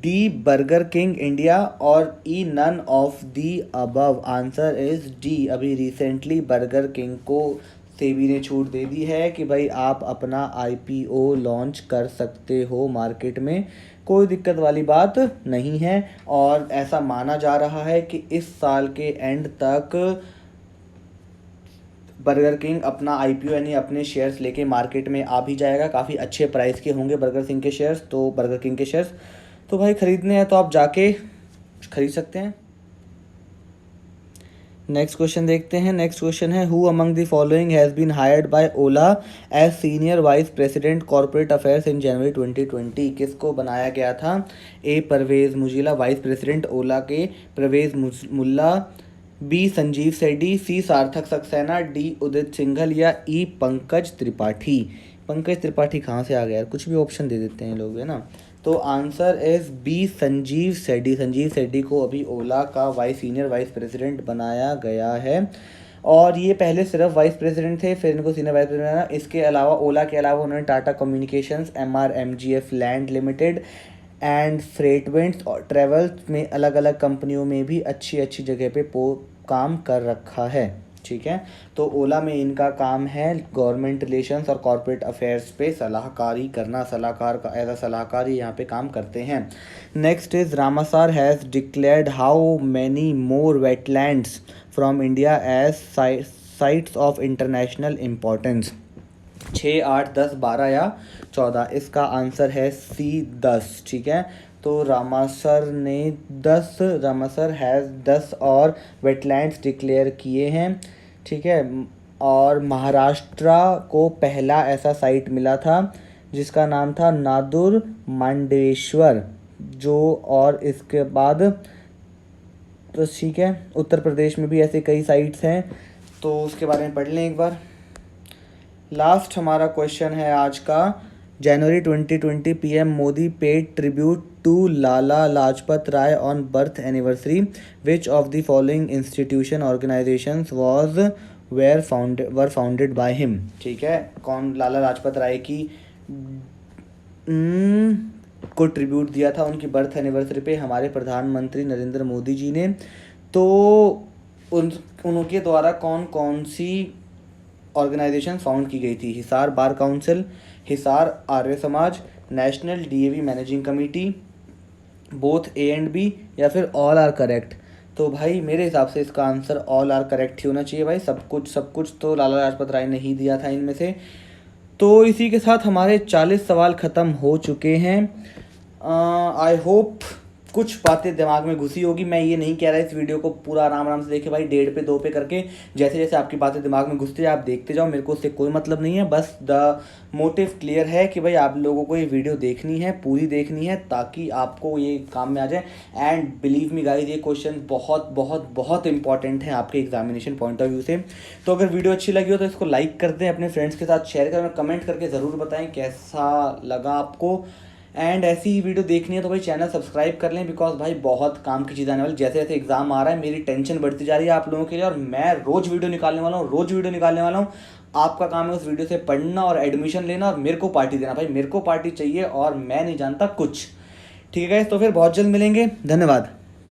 D Burger King India और E none of the above? Answer is D. अभी रिसेंटली बर्गर किंग को सेबी ने छूट दे दी है कि भाई आप अपना आईपीओ लॉन्च कर सकते हो मार्केट में, कोई दिक्कत वाली बात नहीं है। और ऐसा माना जा रहा है कि इस साल के एंड तक बर्गर किंग अपना आईपीओ यानी अपने शेयर्स लेके मार्केट में आ भी जाएगा। काफ़ी अच्छे प्राइस के होंगे बर्गर किंग के शेयर्स, तो बर्गर किंग के शेयर्स तो भाई ख़रीदने हैं तो आप जाके खरीद सकते हैं। नेक्स्ट क्वेश्चन देखते हैं। नेक्स्ट क्वेश्चन है, who among the following has been hired by Ola as senior vice president corporate affairs in January 2020? किसको बनाया गया था? A Parvez Mujila, vice president Ola के Parvez Mulla, B Sanjeev Sethi, C Sarthak Saxena, D उदित सिंघल या ई पंकज त्रिपाठी? पंकज त्रिपाठी कहाँ से आ गया यार, कुछ भी ऑप्शन दे देते हैं लोग, है ना। तो आंसर इज बी, संजीव सेठी। संजीव सेठी को अभी ओला का सीनियर वाइस प्रेसिडेंट बनाया गया है, और ये पहले सिर्फ वाइस प्रेसिडेंट थे, फिर इनको सीनियर वाइस प्रेसिडेंट बनाया। इसके अलावा ओला के अलावा उन्होंने Tata communications, MRMGF land limited and फ्रेटवेंट्स और ट्रेवल्स में अलग अलग कंपनियों में भी अच्छी अच्छी जगह पे काम कर रखा है, ठीक है। तो ओला में इनका काम है गवर्नमेंट रिलेशंस और कॉर्पोरेट अफेयर्स पे सलाहकारी करना, सलाहकार का एज अ सलाहकार यहाँ पे काम करते हैं। Next is Ramsar has declared how many more wetlands from India as sites of international importance. 6, 8, 10, 12 या 14। इसका आंसर है C, 10, ठीक है। तो रामासर हैज़ 10 और वेटलैंड्स डिक्लेयर किए हैं, ठीक है। और महाराष्ट्र को पहला ऐसा साइट मिला था जिसका नाम था नादुर मांडेश्वर, और इसके बाद तो ठीक है, उत्तर प्रदेश में भी ऐसे कई साइट्स हैं, तो उसके बारे में पढ़ लें एक बार। लास्ट हमारा क्वेश्चन है आज का। January 2020 PM Modi paid tribute to Lala Lajpat Rai on birth anniversary, which of the following institution organisations were founded by him, ठीक है। कौन लाला लाजपत राय की को ट्रिब्यूट दिया था उनकी बर्थ एनिवर्सरी पे हमारे प्रधानमंत्री नरेंद्र मोदी जी ने। तो उनके द्वारा कौन कौन सी ऑर्गेनाइजेशन फाउंड की गई थी? Hisar bar council, Hisar Arya Samaj, national DAV managing committee, both A and B, या फिर ऑल आर करेक्ट। तो भाई मेरे हिसाब से इसका आंसर ऑल आर करेक्ट ही होना चाहिए भाई। सब कुछ तो लाला लाजपत राय ने ही दिया था इनमें से। तो इसी के साथ हमारे 40 सवाल ख़त्म हो चुके हैं। आई होप कुछ बातें दिमाग में घुसी होगी। मैं ये नहीं कह रहा इस वीडियो को पूरा आराम से देखे भाई, 1.5 पे 2 पे करके, जैसे जैसे आपकी बातें दिमाग में घुसती है आप देखते जाओ, मेरे को उससे कोई मतलब नहीं है। बस द मोटिव क्लियर है कि भाई आप लोगों को ये वीडियो देखनी है, पूरी देखनी है, ताकि आपको ये काम में आ जाए। एंड बिलीव मी गाइज, ये क्वेश्चन बहुत बहुत बहुत इंपॉर्टेंट है आपके एग्जामिनेशन पॉइंट ऑफ व्यू से। तो अगर वीडियो अच्छी लगी हो तो इसको लाइक कर दें, अपने फ्रेंड्स के साथ शेयर करें, कमेंट करके ज़रूर बताएं कैसा लगा आपको। एंड ऐसी ही वीडियो देखनी है तो भाई चैनल सब्सक्राइब कर लें, बिकॉज भाई बहुत काम की चीज़ आने वाली। जैसे जैसे एग्जाम आ रहा है मेरी टेंशन बढ़ती जा रही है आप लोगों के लिए, और मैं रोज़ वीडियो निकालने वाला हूँ। आपका काम है उस वीडियो से पढ़ना और एडमिशन लेना और मेरे को पार्टी देना। भाई मेरे को पार्टी चाहिए और मैं नहीं जानता कुछ, ठीक है। तो फिर बहुत जल्द मिलेंगे, धन्यवाद।